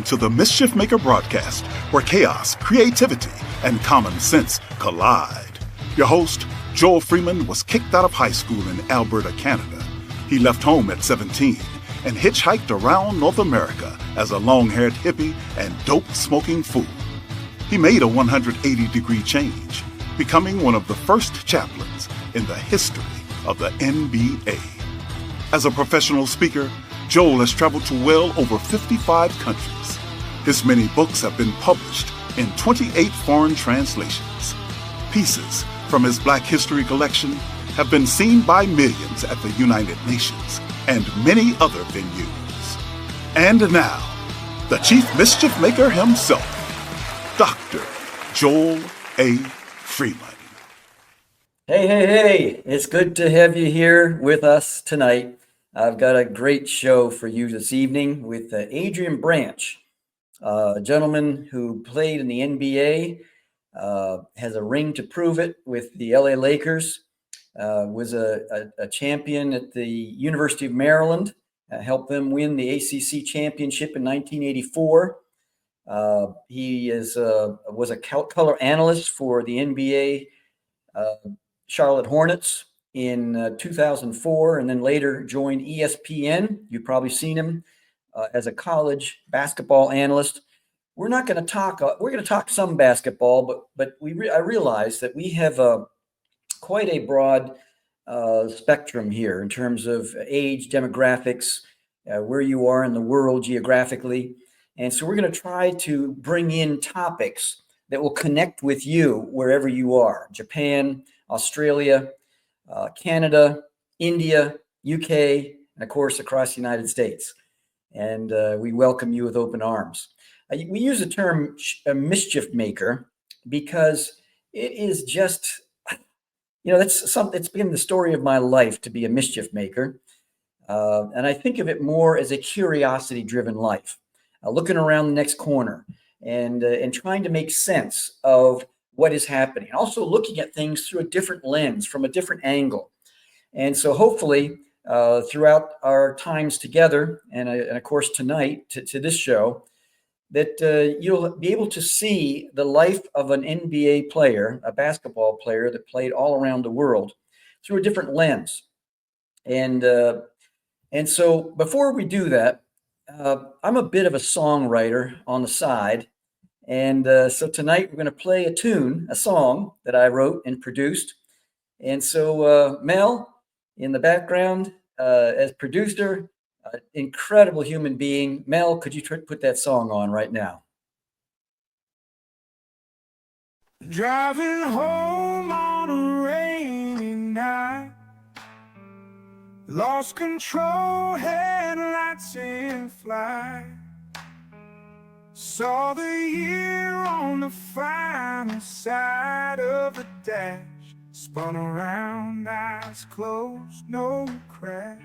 to the Mischief Maker broadcast, where chaos, creativity, and common sense collide. Your host, Joel Freeman, was kicked out of high school in Alberta, Canada. He left home at 17 and hitchhiked around North America as a long-haired hippie and dope-smoking fool. He made a 180-degree change, becoming one of the first chaplains in the history of the NBA. As a professional speaker, Joel has traveled to well over 55 countries. His many books have been published in 28 foreign translations. Pieces from his Black History collection have been seen by millions at the United Nations and many other venues. And now, the Chief Mischief Maker himself, Dr. Joel A. Freeman. Hey, it's good to have you here with us tonight. I've got a great show for you this evening with Adrian Branch, a gentleman who played in the NBA, has a ring to prove it with the LA Lakers, was a champion at the University of Maryland, helped them win the ACC Championship in 1984. He was a color analyst for the NBA Charlotte Hornets in 2004, and then later joined ESPN. You've probably seen him as a college basketball analyst. We're going to talk some basketball, but I realize that we have quite a broad spectrum here in terms of age, demographics, where you are in the world geographically. And so we're going to try to bring in topics that will connect with you wherever you are: Japan, Australia, Canada, India, UK, and of course across the United States. And we welcome you with open arms. We use the term mischief maker because it is just, it's been the story of my life to be a mischief maker. And I think of it more as a curiosity-driven life, looking around the next corner and trying to make sense of what is happening. Also looking at things through a different lens, from a different angle. And so hopefully throughout our times together, and of course tonight to this show, that you'll be able to see the life of an NBA player, a basketball player that played all around the world, through a different lens. And so before we do that, I'm a bit of a songwriter on the side. And so tonight we're going to play a song that I wrote and produced. And so Mel in the background as producer, incredible human being. Mel, could you put that song on right now? Driving home on a rainy night, lost control, headlights in flight. Saw the year on the final side of the dash, spun around, eyes closed, no crash.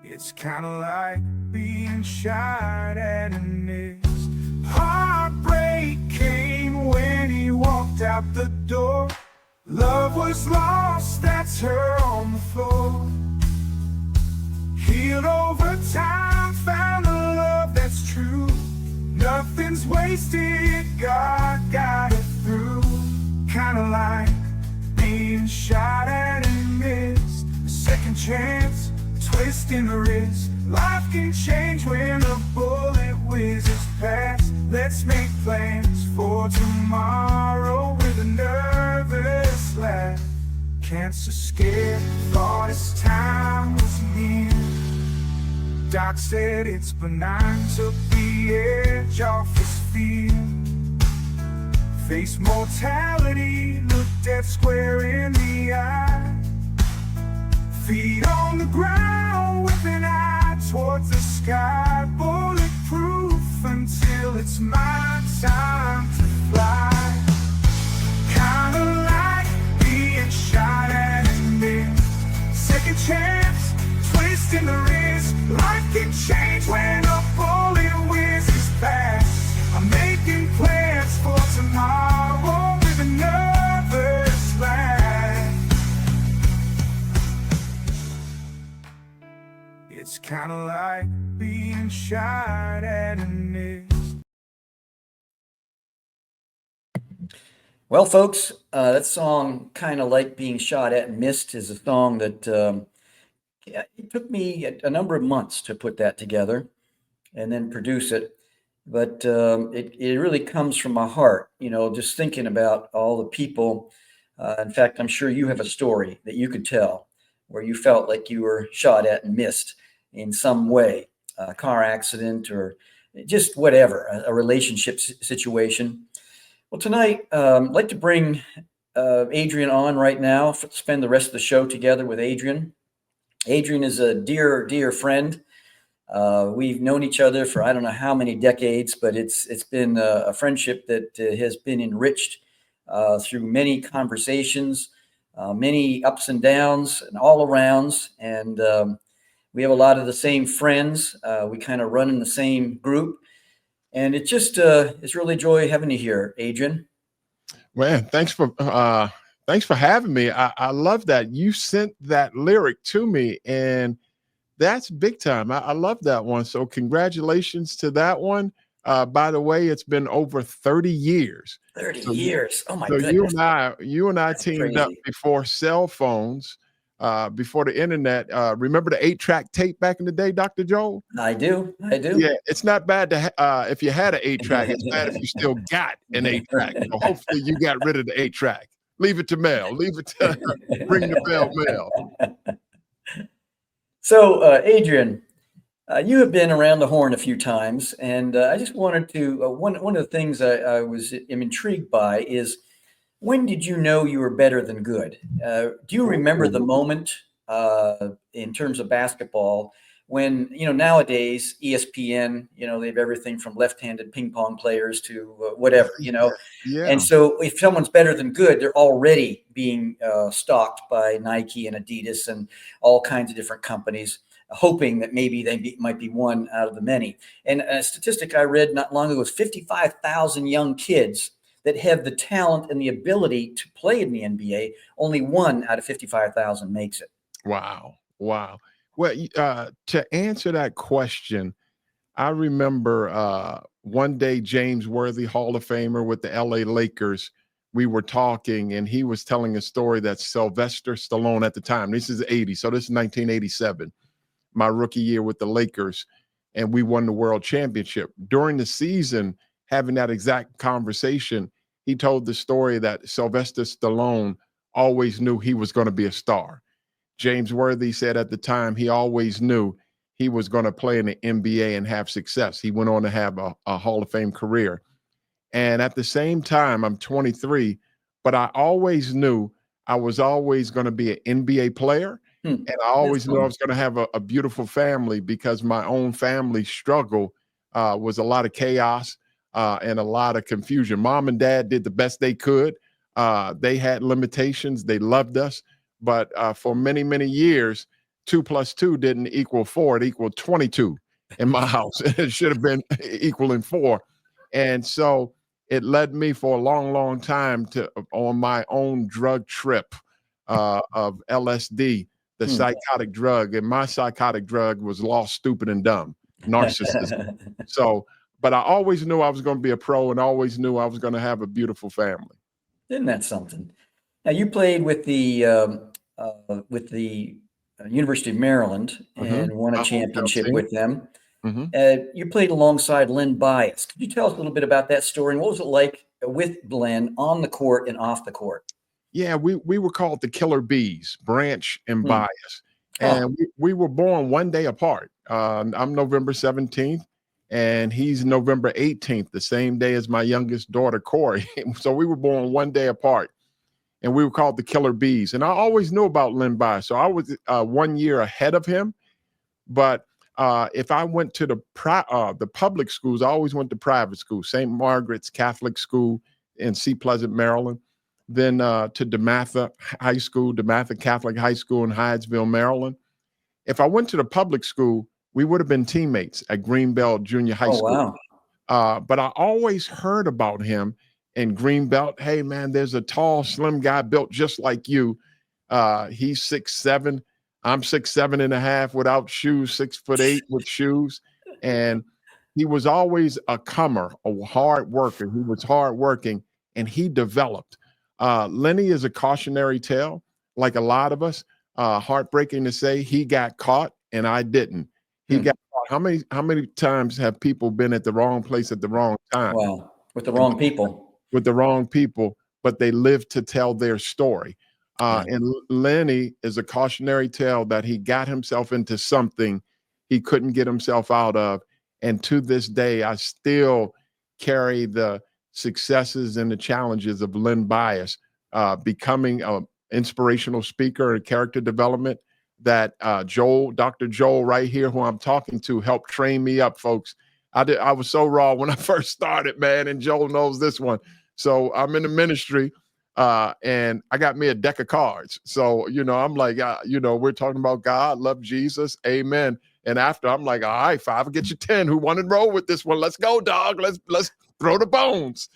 It's kinda like being shot at and missed. Heartbreak came when he walked out the door. Love was lost, that's her on the floor. Healed over time, found the love that's true. Nothing's wasted, God got it through. Kinda like being shot at and missed. A second chance, a twist in the wrist. Life can change when a bullet whizzes past. Let's make plans for tomorrow with a nervous laugh. Cancer scared, thought his time was near. Doc said it's benign, took the edge off his fear. Faced mortality, looked death square in the eye. Feet on the ground with an eye towards the sky. Bulletproof until it's my time to fly. Kinda like being shot at and missed. Second chance, twist in the wrist. Life can change when a bullet whizzes past. I'm making plans for tomorrow with a nervous laugh. It's kinda like being shot at and Well, folks, that song, Kind of Like Being Shot At and Missed, is a song that yeah, it took me a number of months to put that together and then produce it. But it really comes from my heart, just thinking about all the people. In fact, I'm sure you have a story that you could tell where you felt like you were shot at and missed in some way, a car accident or just whatever, a relationship situation. Well, tonight, I'd like to bring Adrian on right now, spend the rest of the show together with Adrian. Adrian is a dear, dear friend. We've known each other for I don't know how many decades, but it's been a friendship that has been enriched through many conversations, many ups and downs, and all arounds. And we have a lot of the same friends. We kind of run in the same group, and it's really a joy having you here, Adrian. Man, thanks for having me. I love that you sent that lyric to me, and that's big time. I love that one. So congratulations to that one. By the way, it's been over 30 years. 30 years. Oh my So goodness. you and I That's teamed up crazy. before cell phones, before the internet. Remember the 8-track tape back in the day, Dr. Joel? I do. I do. Yeah, it's not bad if you had an 8-track. It's bad if you still got an 8-track. So hopefully you got rid of the 8-track. Leave it to Mel. Leave it to Ring the Bell Mel. So, Adrian, you have been around the horn a few times, and I just wanted to one of the things am intrigued by is when did you know you were better than good? Do you remember the moment in terms of basketball when nowadays ESPN, they have everything from left-handed ping pong players to whatever, Yeah. and so if someone's better than good, they're already being stalked by Nike and Adidas and all kinds of different companies, hoping that maybe might be one out of the many. And a statistic I read not long ago was 55,000 young kids that have the talent and the ability to play in the NBA. Only one out of 55,000 makes it. Wow. Wow. Well, to answer that question, I remember one day James Worthy, Hall of Famer with the LA Lakers, we were talking and he was telling a story that Sylvester Stallone at the time, this is 80, so this is 1987, my rookie year with the Lakers, and we won the world championship. During the season, having that exact conversation, he told the story that Sylvester Stallone always knew he was going to be a star. James Worthy said at the time he always knew he was going to play in the NBA and have success. He went on to have a Hall of Fame career. And at the same time, I'm 23, but I always knew I was always going to be an NBA player. And I always knew I was going to have a beautiful family because my own family struggle was a lot of chaos and a lot of confusion. Mom and dad did the best they could. They had limitations. They loved us. But for many, many years, 2 + 2 didn't equal 4. It equaled 22 in my house. It should have been equaling 4. And so it led me for a long, long time on my own drug trip of LSD, the psychotic drug. And my psychotic drug was lost, stupid, and dumb, narcissism. So, but I always knew I was going to be a pro and always knew I was going to have a beautiful family. Isn't that something? Now you played with the University of Maryland and won a championship with them. You played alongside Len Bias. Could you tell us a little bit about that story and what was it like with Len on the court and off the court? Yeah, we were called the Killer Bees, Branch and Bias. And we were born one day apart. I'm November 17th, and he's November 18th, the same day as my youngest daughter, Corey. So we were born one day apart, and we were called the Killer Bees. And I always knew about Len Bias, so I was 1 year ahead of him. But if I went to the public schools, I always went to private schools, St. Margaret's Catholic School in Sea Pleasant, Maryland. Then to DeMatha High School, DeMatha Catholic High School in Hyattsville, Maryland. If I went to the public school, we would have been teammates at Greenbelt Junior High School. Wow. But I always heard about him in Greenbelt. Hey, man, there's a tall, slim guy built just like you. He's 6'7". I'm 6'7.5" without shoes, 6'8" with shoes. And he was always a comer, a hard worker. He was hardworking, and he developed. Lenny is a cautionary tale, like a lot of us. Heartbreaking to say he got caught and I didn't. He got caught. How many times have people been at the wrong place at the wrong time? Wow, with the wrong people. With the wrong people, but they live to tell their story. And Lenny is a cautionary tale that he got himself into something he couldn't get himself out of. And to this day, I still carry the successes and the challenges of Len Bias, becoming an inspirational speaker and character development that Dr. Joel right here, who I'm talking to, helped train me up, folks. I was so raw when I first started, man, and Joel knows this one. So I'm in the ministry, and I got me a deck of cards. So, I'm like, we're talking about God, love Jesus, amen. And after, I'm like, all right, 5, I'll get you 10. Who want to roll with this one? Let's go, dog. Let's throw the bones.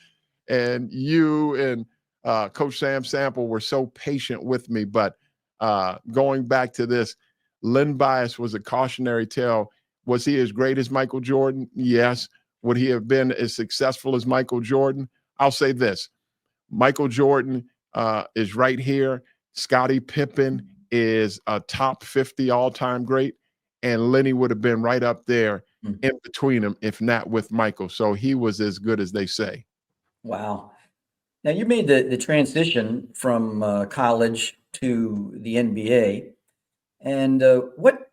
And you and Coach Sam Sample were so patient with me. But going back to this, Len Bias was a cautionary tale. Was he as great as Michael Jordan? Yes. Would he have been as successful as Michael Jordan? I'll say this. Michael Jordan is right here. Scottie Pippen is a top 50 all-time great. And Lenny would have been right up there in between them, if not with Michael. So he was as good as they say. Wow. Now, you made the transition from college to the NBA. And what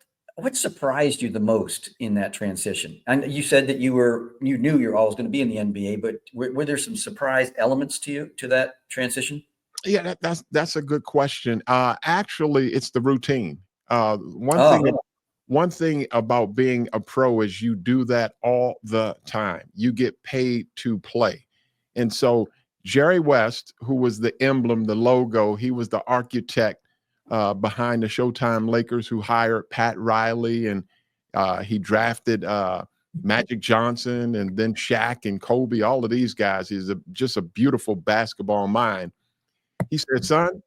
surprised you the most in that transition? And you said that you knew you were always going to be in the NBA, but were there some surprise elements to that transition? Yeah, that's a good question. Actually, it's the routine. One thing about being a pro is you do that all the time. You get paid to play. And so Jerry West, who was the emblem, the logo, he was the architect behind the Showtime Lakers, who hired Pat Riley, and he drafted Magic Johnson and then Shaq and Kobe, all of these guys. He's just a beautiful basketball mind. He said, son,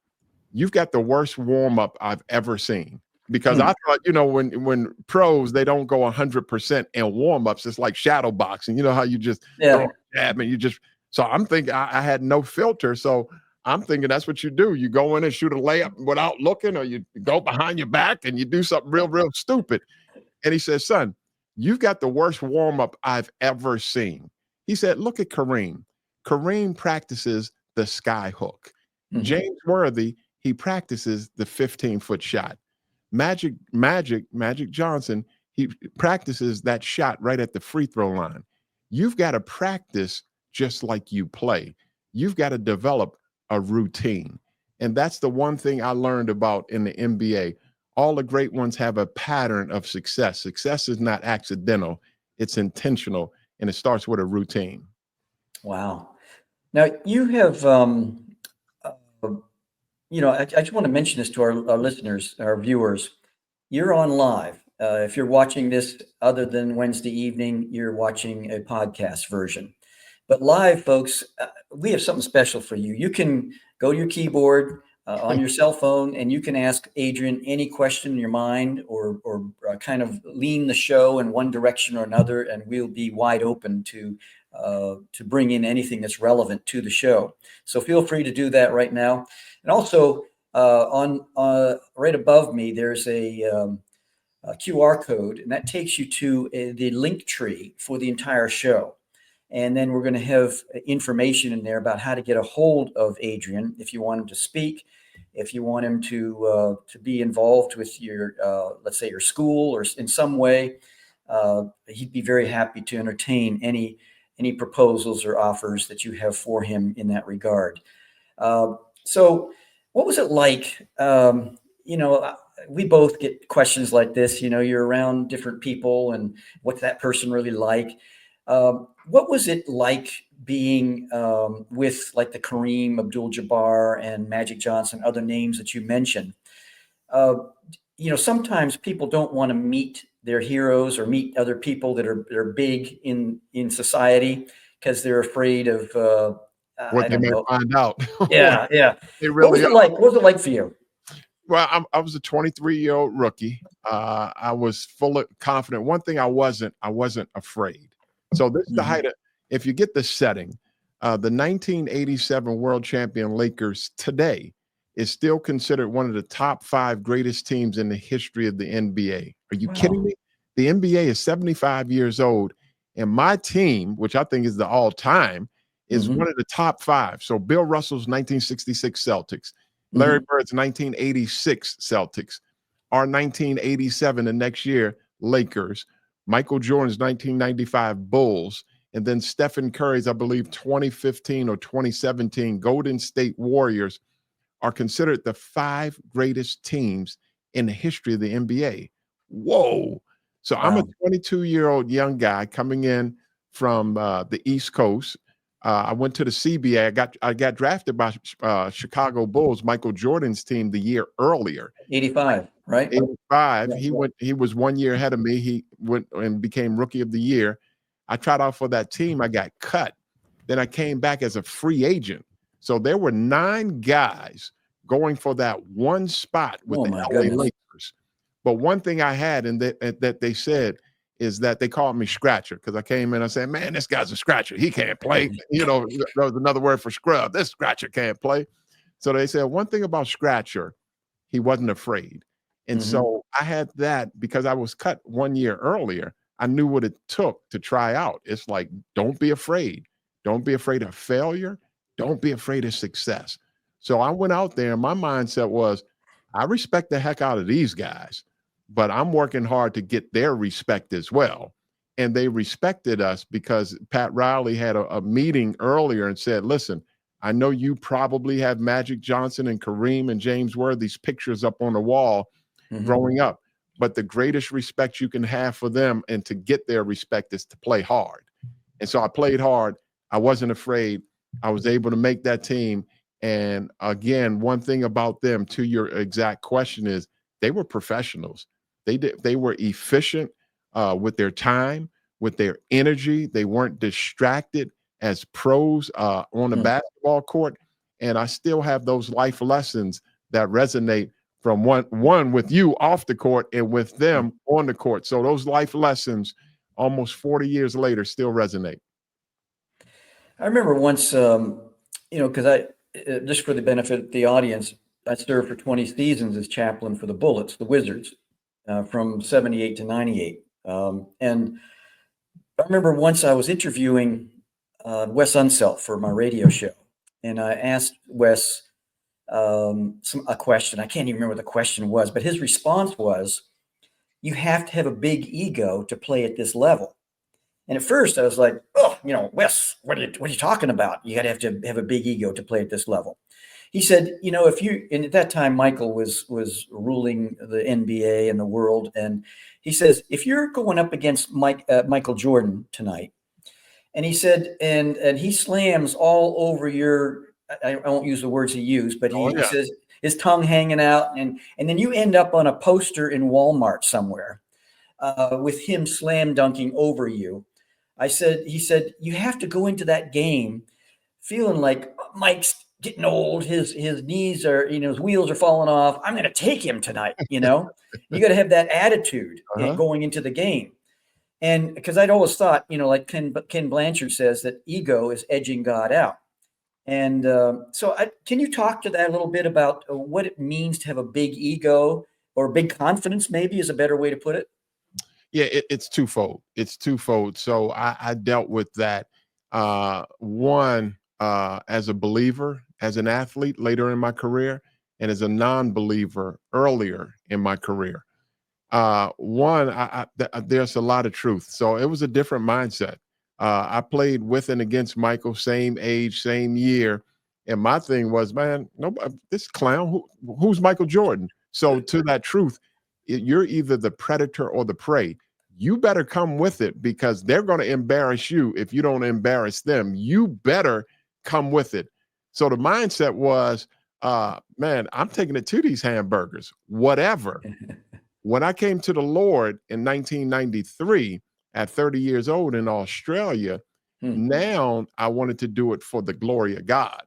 you've got the worst warm-up I've ever seen. Because I thought, when pros, they don't go 100% in warm-ups. It's like shadow boxing. You know how you just throw a jab and so I'm thinking I had no filter. So I'm thinking that's what you do. You go in and shoot a layup without looking, or you go behind your back and you do something real, real stupid. And he says, son, you've got the worst warm-up I've ever seen. He said, look at Kareem. Kareem practices the sky hook. James Worthy, he practices the 15-foot shot. Magic Johnson, he practices that shot right at the free throw line. You've got to practice just like you play. You've got to develop a routine. And that's the one thing I learned about in the NBA. All the great ones have a pattern of success. Success is not accidental. It's intentional, and it starts with a routine. Wow. Now, you have I just want to mention this to our listeners, our viewers. You're on live. If you're watching this other than Wednesday evening, you're watching a podcast version. But live, folks, we have something special for you. You can go to your keyboard on your cell phone, and you can ask Adrian any question in your mind, or kind of lean the show in one direction or another, and we'll be wide open to bring in anything that's relevant to the show. So feel free to do that right now. And also on right above me, there's a QR code, and that takes you to the link tree for the entire show. And then we're going to have information in there about how to get a hold of Adrian if you want him to speak, if you want him to be involved with your, let's say, your school or in some way. He'd be very happy to entertain any proposals or offers that you have for him in that regard. So what was it like? We both get questions like this. You're around different people, and what's that person really like? What was it like being with like the Kareem Abdul-Jabbar and Magic Johnson, other names that you mentioned? Sometimes people don't want to meet their heroes or meet other people that are big in society because they're afraid of what they may find out. Yeah. They really What was it like for you? Well, I was a 23-year-old rookie. I was full of confidence. One thing I wasn't afraid. So this is the height of, if you get the setting, The 1987 world champion Lakers today is still considered one of the top 5 greatest teams in the history of the NBA. Are you kidding me? The NBA is 75 years old, and my team, which I think is the all-time, is one of the top 5. So Bill Russell's 1966 Celtics, Larry Bird's 1986 Celtics, our 1987 the next year Lakers, Michael Jordan's 1995 Bulls, and then Stephen Curry's, I believe, 2015 or 2017 Golden State Warriors are considered the 5 greatest teams in the history of the NBA. Whoa. So I'm a 22-year-old young guy coming in from the East Coast. I went to the CBA. I got drafted by Chicago Bulls, Michael Jordan's team, the year earlier. 85, right? 85. Yeah. He was 1 year ahead of me. He went and became Rookie of the Year. I tried out for that team. I got cut. Then I came back as a free agent. So there were 9 guys going for that one spot with the LA Lakers. But one thing I had, and that they said, is that they called me Scratcher, because I came in and said, man, this guy's a scratcher. He can't play. You know, that was another word for scrub. This scratcher can't play. So they said one thing about Scratcher, he wasn't afraid. And so I had that because I was cut 1 year earlier. I knew what it took to try out. It's like, don't be afraid. Don't be afraid of failure. Don't be afraid of success. So I went out there and my mindset was, I respect the heck out of these guys, but I'm working hard to get their respect as well. And they respected us because Pat Riley had a meeting earlier and said, listen, I know you probably have Magic Johnson and Kareem and James Worthy's pictures up on the wall growing up, but the greatest respect you can have for them and to get their respect is to play hard. And so I played hard. I wasn't afraid. I was able to make that team. And again, one thing about them, to your exact question, is they were professionals. They were efficient with their time, with their energy. They weren't distracted as pros on the basketball court. And I still have those life lessons that resonate from one with you off the court and with them on the court. So those life lessons, almost 40 years later, still resonate. I remember once, because just for the benefit of the audience, I served for 20 seasons as chaplain for the Bullets, the Wizards, from 78 to 98. And I remember once I was interviewing Wes Unseld for my radio show, and I asked Wes a question. I can't even remember what the question was, but his response was, you have to have a big ego to play at this level. And at first I was like, oh, Wes, what are you talking about? You got to have a big ego to play at this level. He said, and at that time, Michael was ruling the NBA and the world. And he says, if you're going up against Michael Jordan tonight, and he said, and he slams all over I won't use the words he used, but he says his tongue hanging out. And then you end up on a poster in Walmart somewhere with him slam dunking over you. He said, you have to go into that game feeling like Mike's getting old. His knees are, his wheels are falling off. I'm going to take him tonight. You got to have that attitude going into the game. And because I'd always thought, like Ken Blanchard says, that ego is edging God out. And can you talk to that a little bit about what it means to have a big ego, or big confidence, maybe is a better way to put it? Yeah, it's twofold. It's twofold. So I dealt with that. One, as a believer, as an athlete later in my career, and as a non-believer earlier in my career. There's a lot of truth. So it was a different mindset. I played with and against Michael, same age, same year. And my thing was, man, nobody, this clown, who's Michael Jordan? So to that truth, you're either the predator or the prey. You better come with it, because they're going to embarrass you if you don't embarrass them. You better come with it. So the mindset was, man, I'm taking it to these hamburgers, whatever. When I came to the Lord in 1993, at 30 years old in Australia, now I wanted to do it for the glory of God.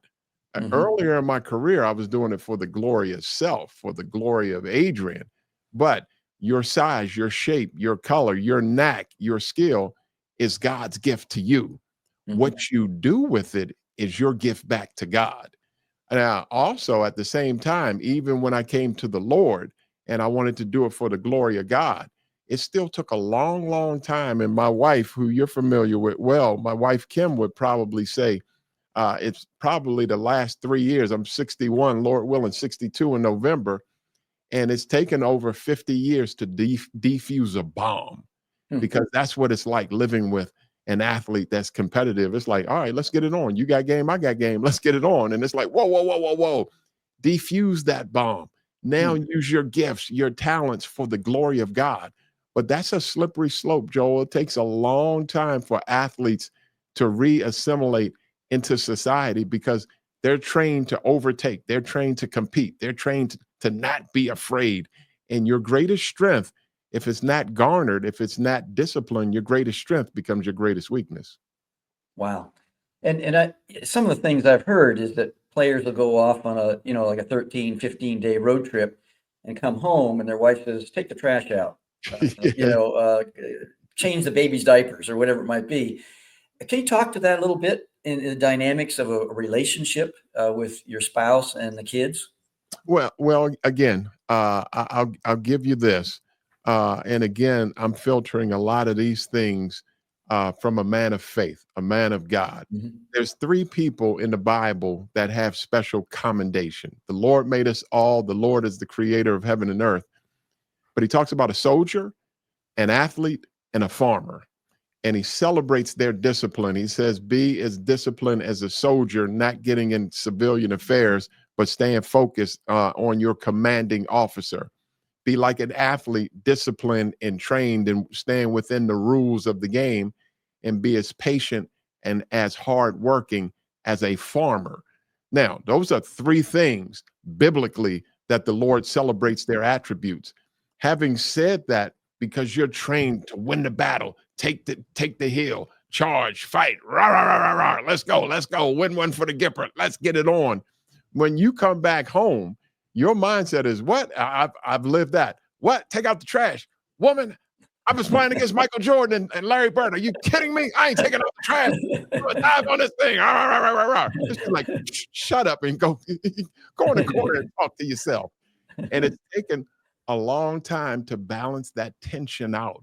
Earlier in my career, I was doing it for the glory of self, for the glory of Adrian. But your size, your shape, your color, your knack, your skill is God's gift to you. What you do with it is your gift back to God. Now, also at the same time, even when I came to the Lord and I wanted to do it for the glory of God, it still took a long, long time. And my wife, who you're familiar with well, my wife Kim would probably say, it's probably the last 3 years. I'm 61, Lord willing, 62 in November. And it's taken over 50 years to defuse a bomb, because that's what it's like living with an athlete that's competitive. It's like, all right, let's get it on. You got game, I got game. Let's get it on. And it's like, whoa, whoa, whoa, whoa, whoa. Defuse that bomb. Now use your gifts, your talents for the glory of God. But that's a slippery slope, Joel. It takes a long time for athletes to re-assimilate into society, because they're trained to overtake. They're trained to compete. They're trained to not be afraid. And your greatest strength, if it's not garnered, if it's not disciplined, your greatest strength becomes your greatest weakness. Wow. And some of the things I've heard is that players will go off on a, like a 13, 15-day road trip and come home and their wife says, take the trash out, change the baby's diapers or whatever it might be. Can you talk to that a little bit in the dynamics of a relationship with your spouse and the kids? Well, again, I'll give you this. And again, I'm filtering a lot of these things from a man of faith, a man of God. There's 3 people in the Bible that have special commendation. The Lord made us all. The Lord is the creator of heaven and earth. But he talks about a soldier, an athlete, and a farmer. And he celebrates their discipline. He says, be as disciplined as a soldier, not getting in civilian affairs, but staying focused on your commanding officer. Be like an athlete, disciplined and trained and staying within the rules of the game, and be as patient and as hardworking as a farmer. Now, those are 3 things biblically that the Lord celebrates their attributes. Having said that, because you're trained to win the battle, take the hill, charge, fight, rah, rah, rah, rah, rah. Let's go, win one for the Gipper. Let's get it on. When you come back home, your mindset is, what? I've lived that. What? Take out the trash. Woman, I was playing against Michael Jordan and Larry Bird. Are you kidding me? I ain't taking out the trash. Dive on this thing. Rah, rah, rah, rah, rah. It's like, shut up and go in the corner and talk to yourself. And it's taken a long time to balance that tension out.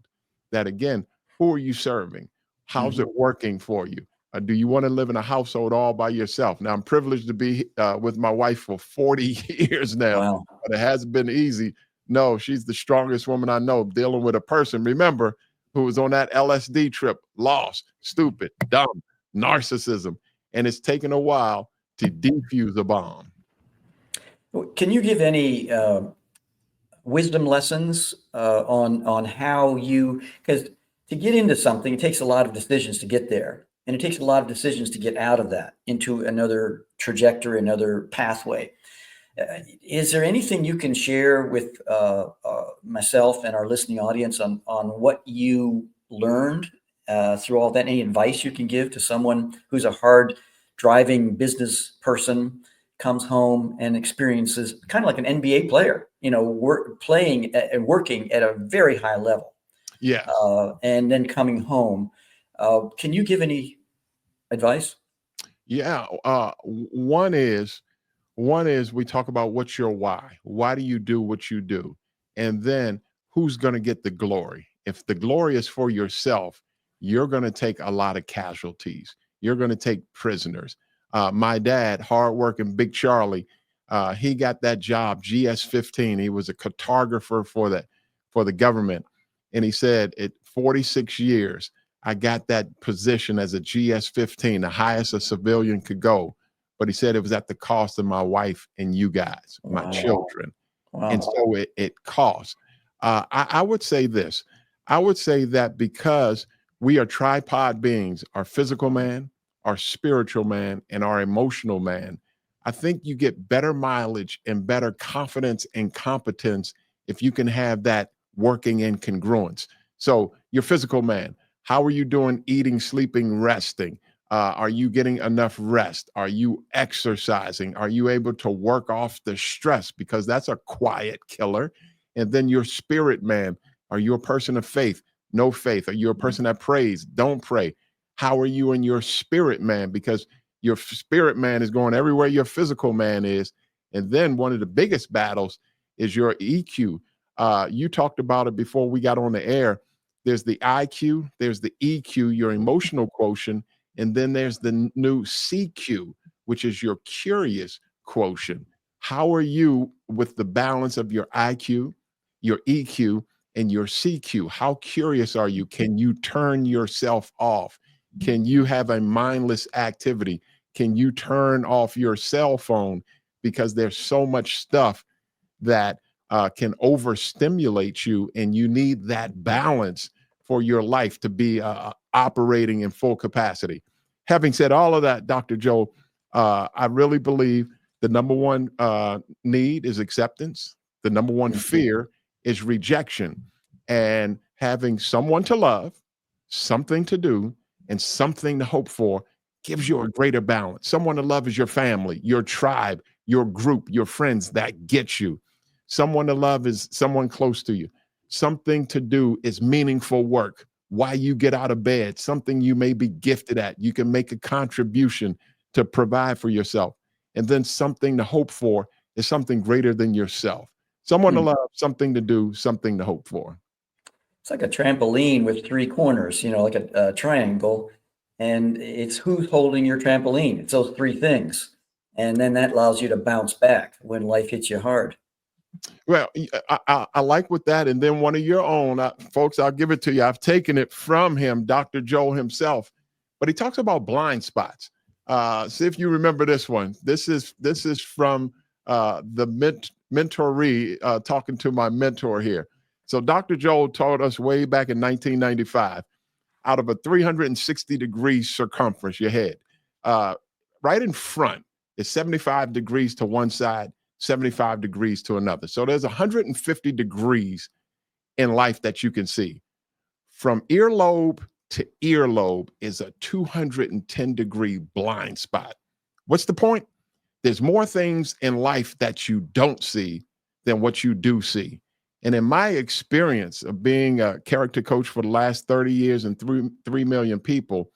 That again, who are you serving? How's it working for you? Do you want to live in a household all by yourself? Now, I'm privileged to be with my wife for 40 years now. Wow. But it hasn't been easy. No, she's the strongest woman I know, dealing with a person, remember, who was on that LSD trip, lost, stupid, dumb, narcissism. And it's taken a while to defuse a bomb. Can you give any wisdom lessons on how you, because to get into something, it takes a lot of decisions to get there. And it takes a lot of decisions to get out of that into another trajectory, another pathway. Is there anything you can share with myself and our listening audience on what you learned through all that? Any advice you can give to someone who's a hard driving business person, comes home and experiences kind of like an NBA player, playing and working at a very high level. Yes. And then coming home. Can you give any advice? Yeah. One is we talk about what's your why. Why do you do what you do? And then who's going to get the glory? If the glory is for yourself, you're going to take a lot of casualties. You're going to take prisoners. My dad, hardworking Big Charlie, he got that job, GS-15. He was a cartographer for the government. And he said, at 46 years, I got that position as a GS-15, the highest a civilian could go. But he said it was at the cost of my wife and you guys, my children. Wow. And so it costs. I would say this. I would say that because we are tripod beings, our physical man, our spiritual man, and our emotional man, I think you get better mileage and better confidence and competence if you can have that working in congruence. So your physical man, how are you doing eating, sleeping, resting? Are you getting enough rest? Are you exercising? Are you able to work off the stress? Because that's a quiet killer. And then your spirit man, are you a person of faith? No faith. Are you a person that prays? Don't pray. How are you in your spirit man? Because Your spirit man is going everywhere your physical man is. And then one of the biggest battles is your EQ. You talked about it before we got on the air. There's the IQ, there's the EQ, your emotional quotient, and then there's the new CQ, which is your curious quotient. How are you with the balance of your IQ, your EQ, and your CQ? How curious are you? Can you turn yourself off? Can you have a mindless activity? Can you turn off your cell phone? Because there's so much stuff that can overstimulate you, and you need that balance for your life to be operating in full capacity. Having said all of that, Dr. Joe, I really believe the number one need is acceptance. The number one fear is rejection. And having someone to love, something to do, and something to hope for gives you a greater balance. Someone to love is your family, your tribe, your group, your friends. That gets you. Someone to love is someone close to you. Something to do is meaningful work. Why you get out of bed, something you may be gifted at. You can make a contribution to provide for yourself. And then something to hope for is something greater than yourself. Someone to love, something to do, something to hope for. It's like a trampoline with three corners, like a triangle. And it's who's holding your trampoline. It's those three things. And then that allows you to bounce back when life hits you hard. Well, I like with that. And then one of your own, folks, I'll give it to you. I've taken it from him, Dr. Joe himself, but he talks about blind spots. See if you remember this one. This is from the mentoree, talking to my mentor here. So Dr. Joe taught us way back in 1995, out of a 360-degree circumference, your head, right in front is 75 degrees to one side, 75 degrees to another. So there's 150 degrees in life that you can see. From earlobe to earlobe is a 210-degree blind spot. What's the point? There's more things in life that you don't see than what you do see. And in my experience of being a character coach for the last 30 years and 3 million people,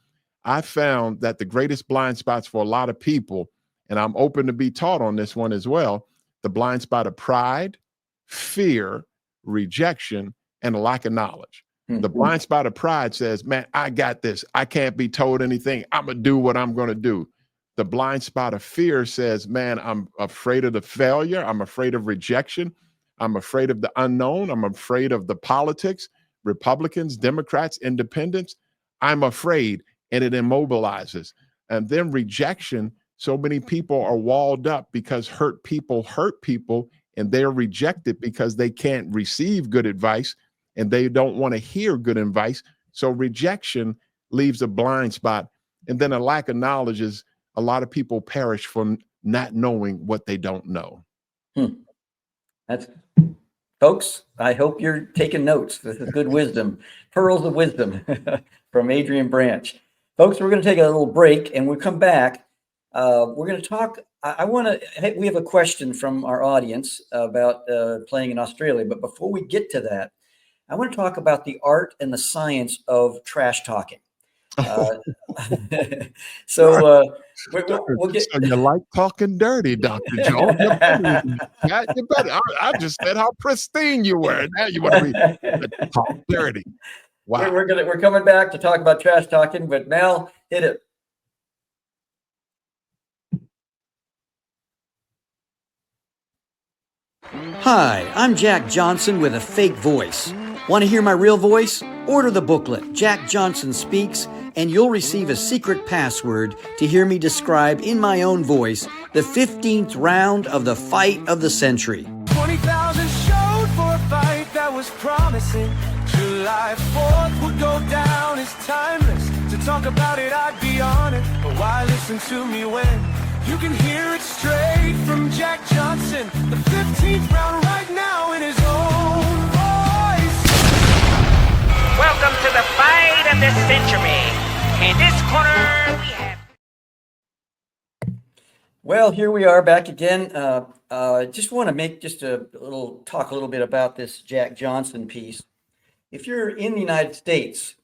I found that the greatest blind spots for a lot of people, and I'm open to be taught on this one as well, the blind spot of pride, fear, rejection, and a lack of knowledge. The blind spot of pride says, man, I got this. I can't be told anything. I'm going to do what I'm going to do. The blind spot of fear says, man, I'm afraid of the failure. I'm afraid of rejection. I'm afraid of the unknown. I'm afraid of the politics, Republicans, Democrats, independents. I'm afraid, and it immobilizes. And then rejection, so many people are walled up because hurt people, and they're rejected because they can't receive good advice and they don't want to hear good advice. So rejection leaves a blind spot. And then a lack of knowledge is a lot of people perish from not knowing what they don't know. That's, folks, I hope you're taking notes. This is good wisdom, pearls of wisdom from Adrian Branch. Folks, we're going to take a little break, and we'll come back. We're going to talk. We have a question from our audience about playing in Australia. But before we get to that, I want to talk about the art and the science of trash talking. So we'll get. So you like talking dirty, Dr. Joe? You better. I just said how pristine you were. Now you want to talk dirty. Wow. We're coming back to talk about trash talking, but Mel, hit it. Hi, I'm Jack Johnson with a fake voice. Want to hear my real voice? Order the booklet, Jack Johnson Speaks, and you'll receive a secret password to hear me describe in my own voice the 15th round of the fight of the century. 20,000 showed for a fight that was promising. July 4th would go down as timeless. To talk about it, I'd be on it. But why listen to me when you can hear it straight from Jack Johnson? The 15th round right now in his own voice. Welcome to the fight of the century. In this corner, we have... Well, here we are back again. Just want to make talk a little bit about this Jack Johnson piece. If you're in the United States,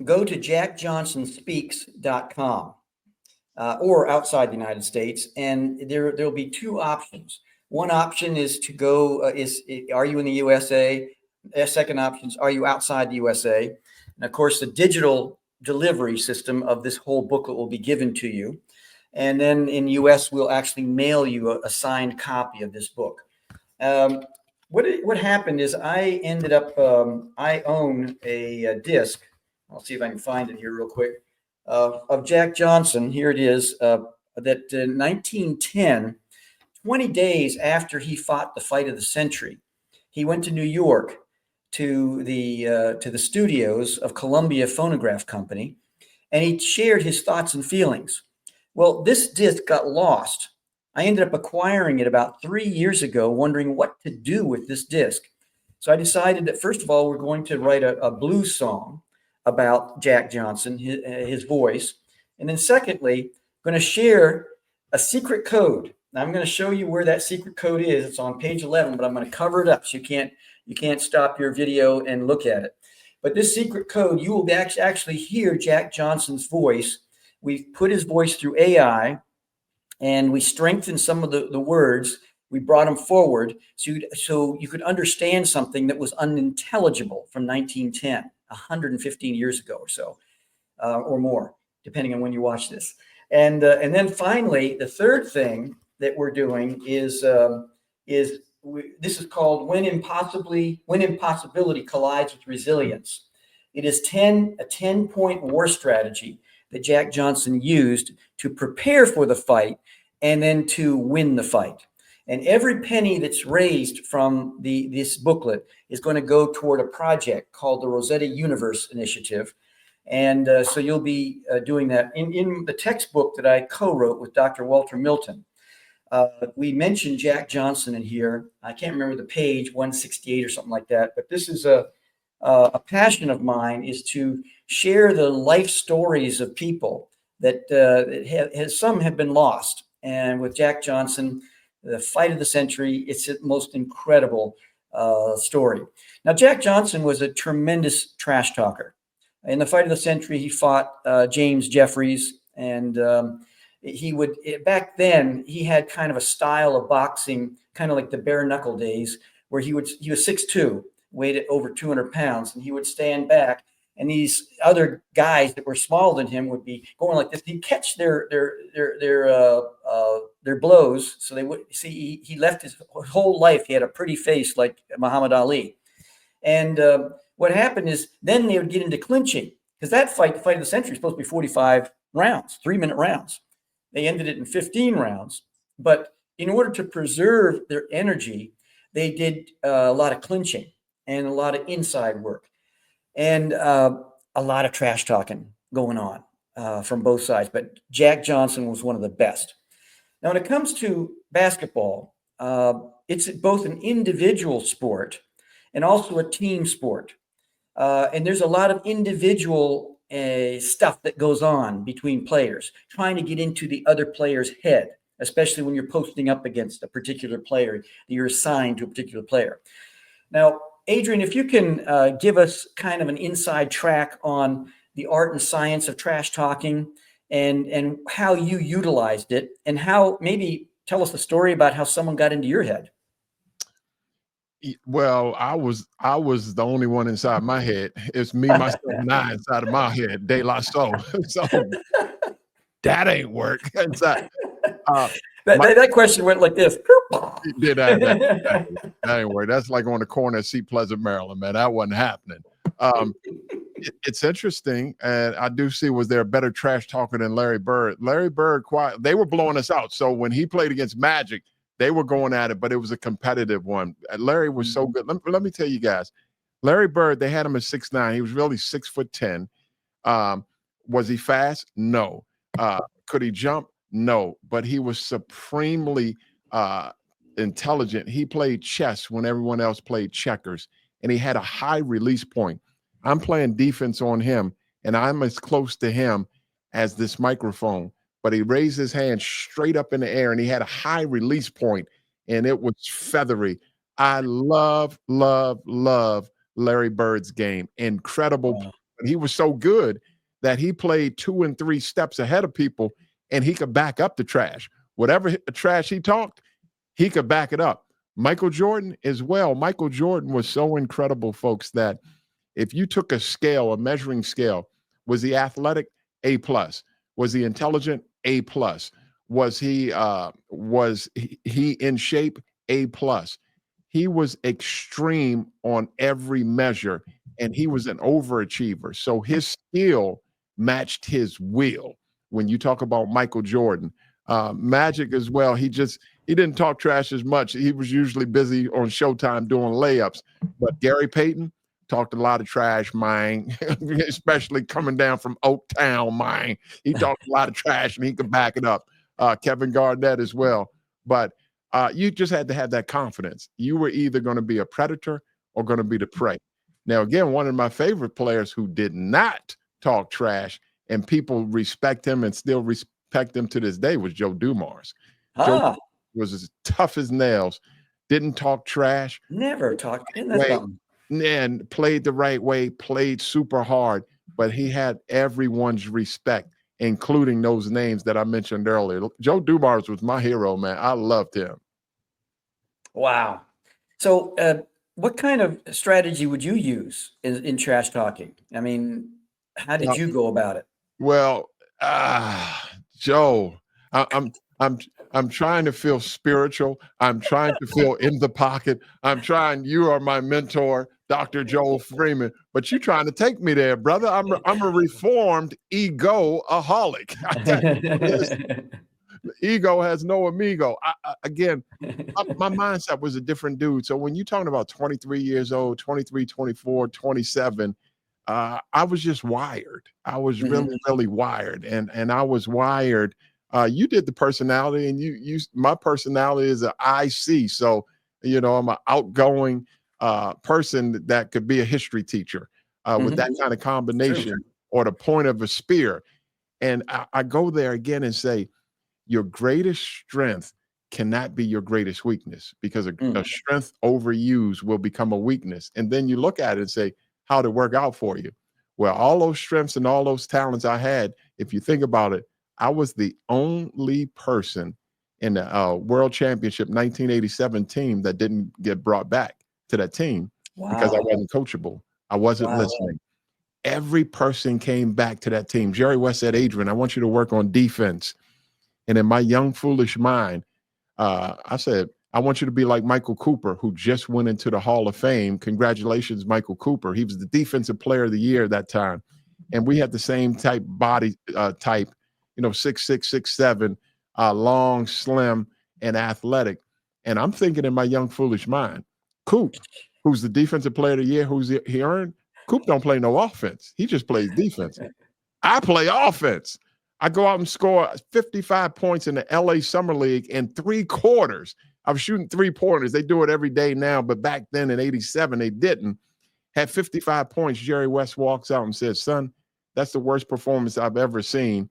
go to jackjohnsonspeaks.com. or outside the United States. And there'll be two options. One option is to go, are you in the USA? Second option is, are you outside the USA? And of course, the digital delivery system of this whole booklet will be given to you. And then in the US, we'll actually mail you a signed copy of this book. What happened is I ended up, I own a disc. I'll see if I can find it here real quick. Of Jack Johnson. Here it is. That in 1910, 20 days after he fought the fight of the century, he went to New York to the studios of Columbia Phonograph Company, and he shared his thoughts and feelings. Well, this disc got lost. I ended up acquiring it about 3 years ago, wondering what to do with this disc. So I decided that, first of all, we're going to write a blues song about Jack Johnson, his voice. And then secondly, I'm going to share a secret code. Now I'm going to show you where that secret code is. It's on page 11, but I'm going to cover it up so you can't stop your video and look at it. But this secret code, you will actually hear Jack Johnson's voice. We've put his voice through AI, and we strengthened some of the words. We brought them forward so you could understand something that was unintelligible from 1910. 115 years ago or so, or more, depending on when you watch this. And then finally, the third thing that we're doing is this is called When Impossibility Collides with Resilience. It is a 10-point war strategy that Jack Johnson used to prepare for the fight and then to win the fight. And every penny that's raised from this booklet is going to go toward a project called the Rosetta Universe Initiative. And so you'll be doing that. In the textbook that I co-wrote with Dr. Walter Milton, we mentioned Jack Johnson in here. I can't remember the page, 168 or something like that. But this is a passion of mine, is to share the life stories of people that some have been lost. And with Jack Johnson, the fight of the century, it's the most incredible story. Now, Jack Johnson was a tremendous trash talker. In the fight of the century, he fought James Jeffries, and back then, he had kind of a style of boxing, kind of like the bare knuckle days, where he was 6'2", weighed over 200 pounds, and he would stand back, and these other guys that were smaller than him would be going like this. He'd catch their blows, so they would see. He left his whole life. He had a pretty face like Muhammad Ali, and what happened is then they would get into clinching, because that fight, the fight of the century, is supposed to be 45 rounds, 3-minute rounds. They ended it in 15 rounds, but in order to preserve their energy, they did a lot of clinching and a lot of inside work. And a lot of trash talking going on from both sides. But Jack Johnson was one of the best. Now, when it comes to basketball, it's both an individual sport and also a team sport. And there's a lot of individual stuff that goes on between players, trying to get into the other player's head, especially when you're posting up against a particular player, that you're assigned to a particular player. Now, Adrian, if you can give us kind of an inside track on the art and science of trash talking and how you utilized it, and how, maybe tell us the story about how someone got into your head. Well, I was the only one inside my head. It's me, myself, and I inside of my head, De La Soul. So that ain't work. Inside. That question went like this. That ain't work. That's like on the corner of Seat Pleasant, Maryland, man. That wasn't happening. It's interesting, and I do see, was there a better trash talker than Larry Bird? Larry Bird, they were blowing us out. So when he played against Magic, they were going at it, but it was a competitive one. Larry was so good. Let me tell you guys, Larry Bird, they had him at 6'9". He was really 6'10". Was he fast? No. Could he jump? No. But he was supremely intelligent. He played chess when everyone else played checkers, and he had a high release point. I'm playing defense on him, and I'm as close to him as this microphone. But he raised his hand straight up in the air, and he had a high release point, and it was feathery. I love Larry Bird's game. Incredible. Wow. He was so good that he played 2 and 3 steps ahead of people, and he could back up the trash. Whatever trash he talked, he could back it up. Michael Jordan as well. Michael Jordan was so incredible, folks, that if you took a scale, a measuring scale, was he athletic? A plus. Was he intelligent? A plus. Was he in shape? A plus. He was extreme on every measure, and he was an overachiever. So his skill matched his will. When you talk about Michael Jordan, Magic as well, he didn't talk trash as much. He was usually busy on Showtime doing layups. But Gary Payton talked a lot of trash, mine, especially coming down from Oaktown, mine. He talked a lot of trash, and he could back it up. Kevin Garnett as well. But you just had to have that confidence. You were either going to be a predator or going to be the prey. Now, again, one of my favorite players who did not talk trash and people respect him and still respect him to this day was Joe Dumars. Joe was as tough as nails, didn't talk trash. Never talked. Isn't that something? And played the right way, played super hard, but he had everyone's respect, including those names that I mentioned earlier. Joe Dumars was my hero, man. I loved him. Wow. So what kind of strategy would you use in trash talking? I mean, how did you go about it? Well, Joe, I'm trying to feel spiritual. I'm trying to feel in the pocket. You are my mentor, Dr. Joel Freeman, but you're trying to take me there, brother. I'm a reformed ego-aholic. Ego has no amigo. My mindset was a different dude. So when you're talking about 23 years old, 23, 24, 27, I was just wired. I was really, really wired. And I was wired. You did the personality, and my personality is an IC. So, I'm an outgoing person that could be a history teacher with that kind of combination or the point of a spear. And I go there again and say, your greatest strength cannot be your greatest weakness, because a strength overused will become a weakness. And then you look at it and say, how'd it work out for you? Well, all those strengths and all those talents I had, if you think about it, I was the only person in the World Championship 1987 team that didn't get brought back to that team because I wasn't coachable. I wasn't listening. Every person came back to that team. Jerry West said, Adrian, I want you to work on defense. And in my young, foolish mind, I said, I want you to be like Michael Cooper, who just went into the Hall of Fame. Congratulations, Michael Cooper. He was the Defensive Player of the Year at that time. And we had the same type body type, 6'6", 6'7", long, slim, and athletic. And I'm thinking in my young, foolish mind, Coop, who's the Defensive Player of the Year, he earned, Coop don't play no offense. He just plays defense. I play offense. I go out and score 55 points in the LA Summer League in 3 quarters. I was shooting 3-pointers. They do it every day now, but back then in 87, they didn't. Had 55 points. Jerry West walks out and says, son, that's the worst performance I've ever seen.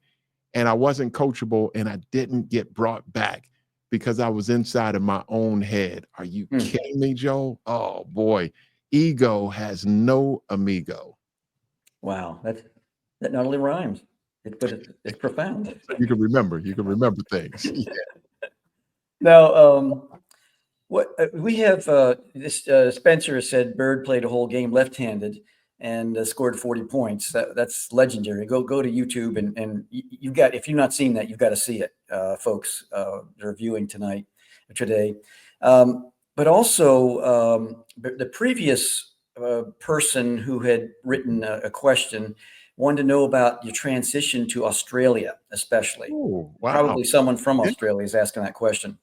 And I wasn't coachable, and I didn't get brought back because I was inside of my own head. Are you kidding me, Joe? Oh, boy. Ego has no amigo. Wow. That not only rhymes, but it's profound. You can remember things. Yeah. Now, what we have Spencer said Bird played a whole game left-handed and scored 40 points. That's legendary. Go to YouTube and you got, if you've not seen that, you've got to see it, folks. They're viewing today. But also the previous person who had written a question wanted to know about your transition to Australia, especially. Ooh, wow. Probably someone from Australia is asking that question.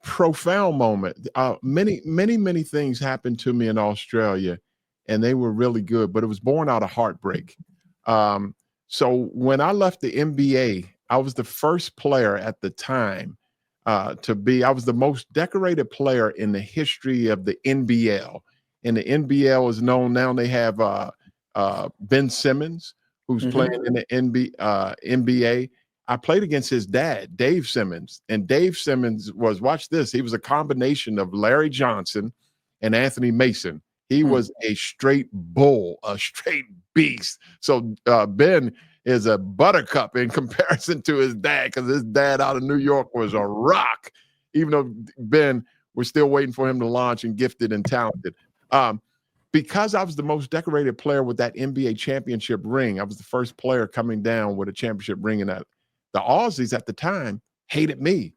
Profound moment. Many things happened to me in Australia, and they were really good, but it was born out of heartbreak. So when I left the NBA, I was the first player at the time I was the most decorated player in the history of the NBL. And the NBL is known now. They have Ben Simmons, who's playing in the NBA. I played against his dad, Dave Simmons. And Dave Simmons was, watch this, he was a combination of Larry Johnson and Anthony Mason. He was a straight bull, a straight beast. So Ben, is a buttercup in comparison to his dad, because his dad out of New York was a rock, even though Ben, we're still waiting for him to launch, and gifted and talented. Because I was the most decorated player with that NBA championship ring, I was the first player coming down with a championship ring, and that the Aussies at the time hated me,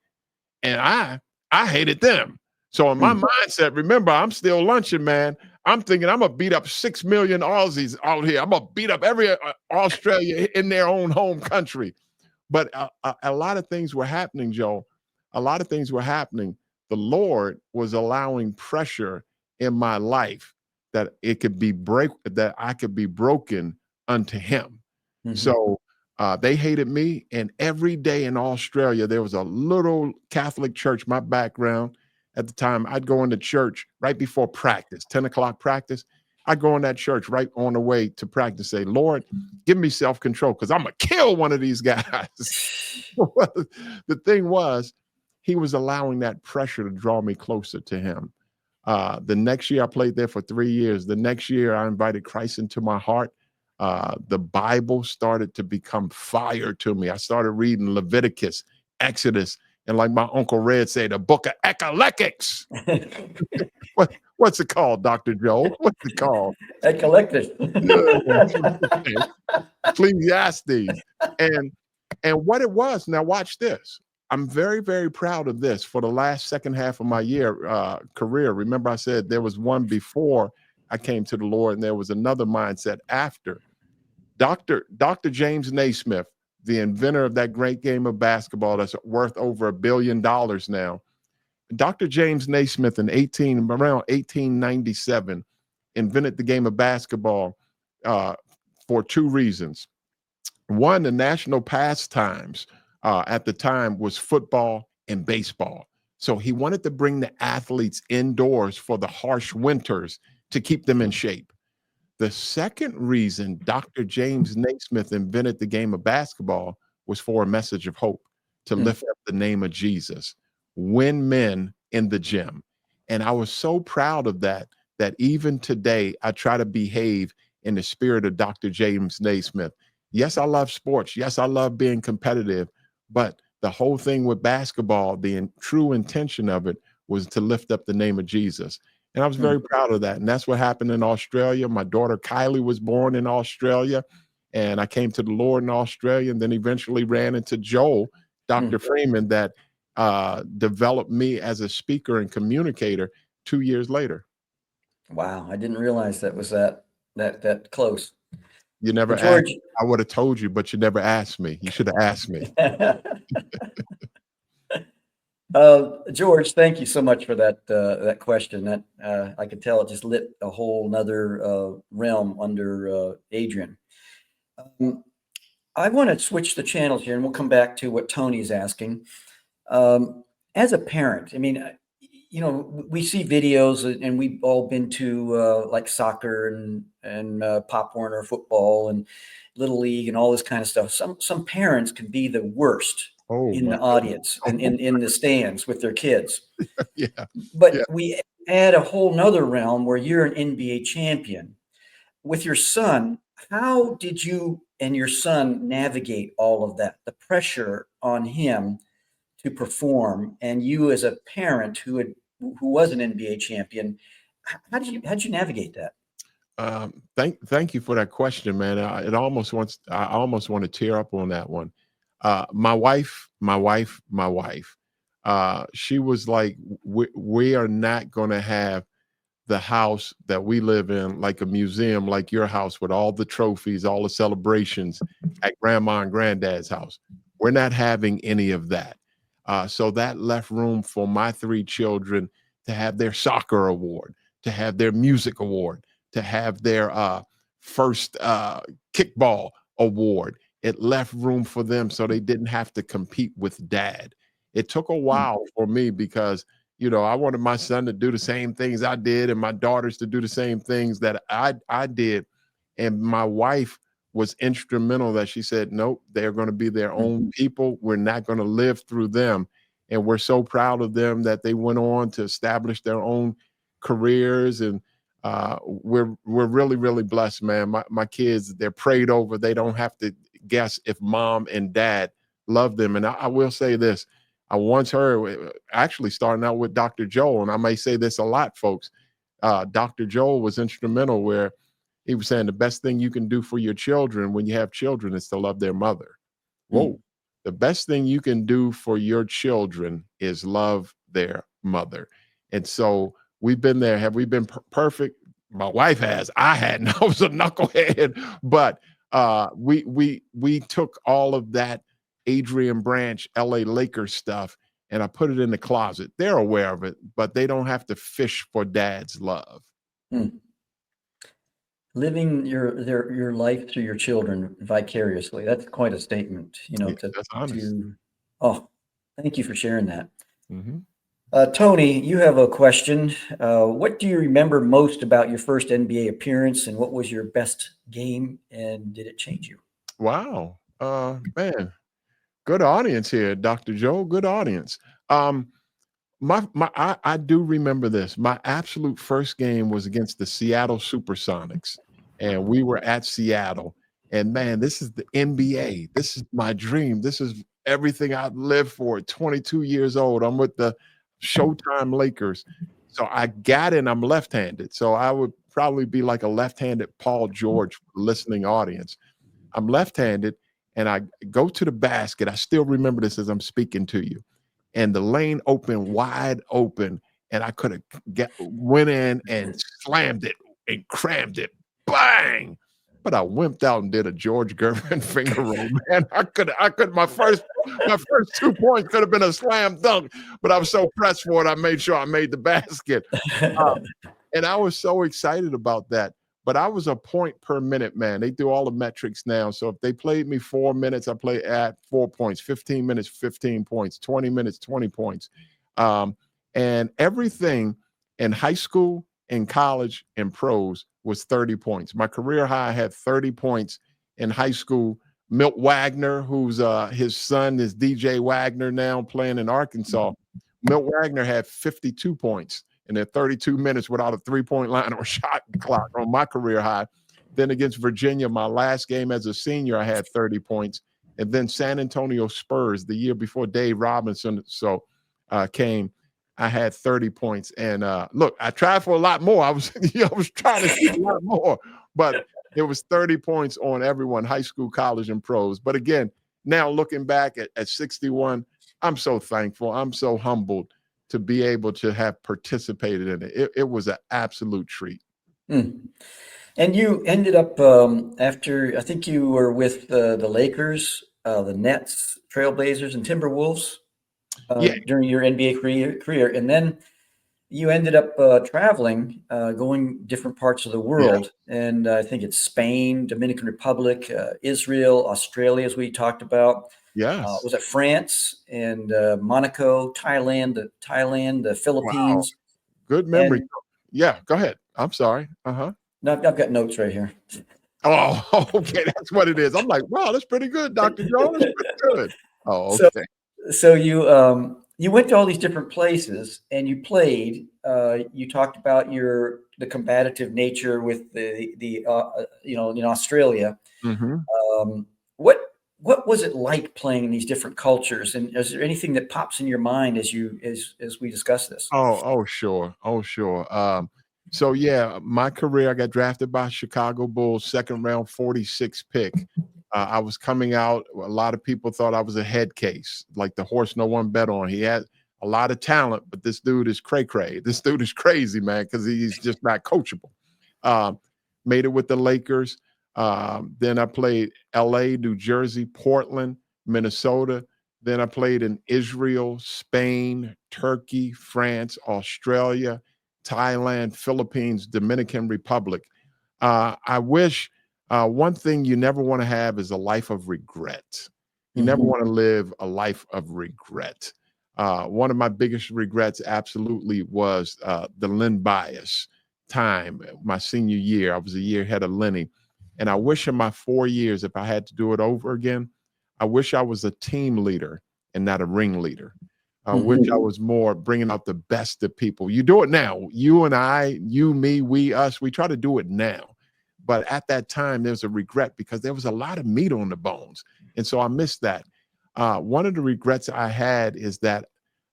and I hated them. So in my mindset, remember, I'm still lunching, man. I'm thinking I'm going to beat up 6 million Aussies out here. I'm going to beat up every Australia in their own home country. But a lot of things were happening, Joe. A lot of things were happening. The Lord was allowing pressure in my life that I could be broken unto him. So they hated me. And every day in Australia, there was a little Catholic church, my background. At the time, I'd go into church right before practice, 10 o'clock practice. I'd go in that church right on the way to practice, say, Lord, give me self-control, because I'm going to kill one of these guys. The thing was, he was allowing that pressure to draw me closer to him. The next year, I played there for 3 years. The next year, I invited Christ into my heart. The Bible started to become fire to me. I started reading Leviticus, Exodus, and like my Uncle Red said, the book of Eclectics. What's it called, Dr. Joe? What's it called? Eclectic. Ecclesiastes. And what it was, now watch this. I'm very, very proud of this. For the last second half of my career, remember I said there was one before I came to the Lord, and there was another mindset after. Dr. James Naismith, the inventor of that great game of basketball that's worth over $1 billion now. Dr. James Naismith around 1897 invented the game of basketball for 2 reasons. One, the national pastimes at the time was football and baseball. So he wanted to bring the athletes indoors for the harsh winters to keep them in shape. The second reason Dr. James Naismith invented the game of basketball was for a message of hope, to lift up the name of Jesus, win men in the gym. And I was so proud of that even today, I try to behave in the spirit of Dr. James Naismith. Yes, I love sports. Yes, I love being competitive. But the whole thing with basketball, the true intention of it was to lift up the name of Jesus. And I was very proud of that. And that's what happened in Australia. My daughter Kylie was born in Australia, and I came to the Lord in Australia, and then eventually ran into Joel, Dr. Freeman, that developed me as a speaker and communicator 2 years later. Wow, I didn't realize that was that close. You never George, asked. I would have told you, but you never asked me. You should have asked me. George, thank you so much for that question. That I could tell it just lit a whole nother realm under Adrian. I want to switch the channels here, and we'll come back to what Tony's asking. As a parent, I mean, we see videos, and we've all been to like soccer and Pop Warner football and Little League and all this kind of stuff. Some parents can be the worst in the audience and in the stands with their kids. But we add a whole nother realm where you're an NBA champion. With your son, how did you and your son navigate all of that, the pressure on him to perform, and you as a parent who was an NBA champion, how'd you navigate that? Thank you for that question, man. I almost want to tear up on that one. My wife, she was like, we are not going to have the house that we live in like a museum, like your house, with all the trophies, all the celebrations at grandma and granddad's house. We're not having any of that. So that left room for my 3 children to have their soccer award, to have their music award, to have their first kickball award. It left room for them so they didn't have to compete with dad. It took a while for me because, I wanted my son to do the same things I did and my daughters to do the same things that I did. And my wife was instrumental, that she said, nope, they're going to be their own people. We're not going to live through them. And we're so proud of them that they went on to establish their own careers. And we're really, really blessed, man. My kids, they're prayed over. They don't have to guess if mom and dad love them. And I will say this. I once heard, actually starting out with Dr. Joel, and I may say this a lot, folks. Dr. Joel was instrumental where he was saying the best thing you can do for your children when you have children is to love their mother. Whoa. The best thing you can do for your children is love their mother. And so we've been there. Have we been perfect? My wife has. I hadn't. I was a knucklehead. But we took all of that Adrian Branch, LA Lakers stuff, and I put it in the closet. They're aware of it, but they don't have to fish for dad's love. Living your life through your children vicariously. That's quite a statement, That's honest. Thank you for sharing that. Tony, you have a question. What do you remember most about your first NBA appearance, and what was your best game, and did it change you? Wow. Man, good audience here, Dr. Joe. Good audience. I do remember this. My absolute first game was against the Seattle Supersonics, and we were at Seattle. And man, this is the NBA. This is my dream. This is everything I've lived for. At 22 years old, I'm with the Showtime Lakers. So I got in. I'm left-handed, so I would probably be like a left-handed Paul George for the listening audience. I'm left-handed, and I go to the basket. I still remember this as I'm speaking to you. And the lane opened wide open, and I could have went in and slammed it and crammed it, bang! But I wimped out and did a George Gervin finger roll. Man, I could. My first 2 points could have been a slam dunk, but I was so pressed for it, I made sure I made the basket, and I was so excited about that. But I was a point per minute man. They do all the metrics now. So if they played me 4 minutes, I play at 4 points, 15 minutes, 15 points, 20 minutes, 20 points. And everything in high school, in college, and pros was 30 points. My career high had 30 points in high school. Milt Wagner, who's his son is DJ Wagner now playing in Arkansas. Milt Wagner had 52 points. And then 32 minutes without a three-point line or shot clock on my career high. Then against Virginia, my last game as a senior, I had 30 points. And then San Antonio Spurs, the year before Dave Robinson came, I had 30 points. And look, I tried for a lot more. I was trying to shoot a lot more. But it was 30 points on everyone, high school, college, and pros. But again, now looking back at 61, I'm so thankful. I'm so humbled to be able to have participated in it. It was an absolute treat. And you ended up after, I think you were with the Lakers, the Nets, Trailblazers, and Timberwolves during your NBA career. And then you ended up traveling, going different parts of the world. Yeah. And I think it's Spain, Dominican Republic, Israel, Australia, as we talked about. Yes. Was it France and Monaco, Thailand, the Philippines? Wow. Good memory. Yeah, go ahead. I'm sorry. No, I've got notes right here. Oh, okay. That's what it is. I'm like, wow, that's pretty good, Dr. Jones. That's pretty good. Oh, okay. So you went to all these different places and you played. You talked about the combative nature with the in Australia. Mm-hmm. What was it like playing in these different cultures? And is there anything that pops in your mind as we discuss this? Oh, sure. So yeah, my career, I got drafted by Chicago Bulls, second round, 46 pick. I was coming out. A lot of people thought I was a head case, like the horse no one bet on. He had a lot of talent, but this dude is cray-cray. This dude is crazy, man, because he's just not coachable. Made it with the Lakers. Then I played LA, New Jersey, Portland, Minnesota. Then I played in Israel, Spain, Turkey, France, Australia, Thailand, Philippines, Dominican Republic. I wish one thing you never want to have is a life of regret. You never want to live a life of regret. One of my biggest regrets absolutely was the Len Bias time, my senior year. I was a year ahead of Lenny. And I wish in my 4 years, if I had to do it over again, I wish I was a team leader and not a ringleader. I wish I was more bringing out the best of people. You do it now. You and I, you, me, we, us, we try to do it now. But at that time, there was a regret because there was a lot of meat on the bones. And so I missed that. One of the regrets I had is that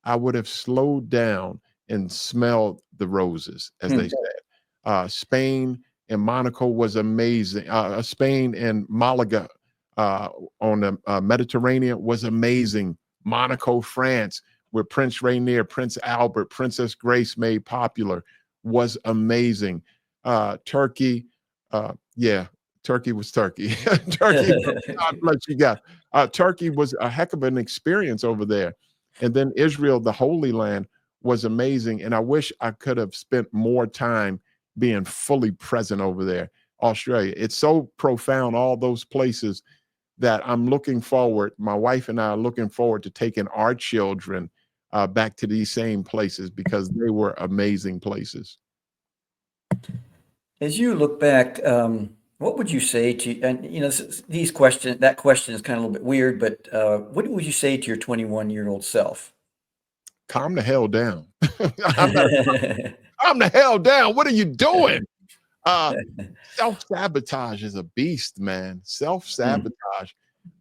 I would have slowed down and smelled the roses, as they said. Spain and Monaco was amazing. Spain and Malaga on the Mediterranean was amazing. Monaco, France, where Prince Rainier, Prince Albert, Princess Grace made popular, was amazing. Turkey, Turkey was Turkey. Turkey, God bless you guys. Turkey was a heck of an experience over there. And then Israel, the Holy Land, was amazing. And I wish I could have spent more time being fully present over there. Australia, it's so profound, all those places, that I'm looking forward, my wife and I are looking forward to taking our children back to these same places because they were amazing places. As you look back, what would you say to, and that question is kind of a little bit weird, but what would you say to your 21-year-old self? Calm the hell down. I'm the hell down. What are you doing? Self-sabotage is a beast, man. Self-sabotage.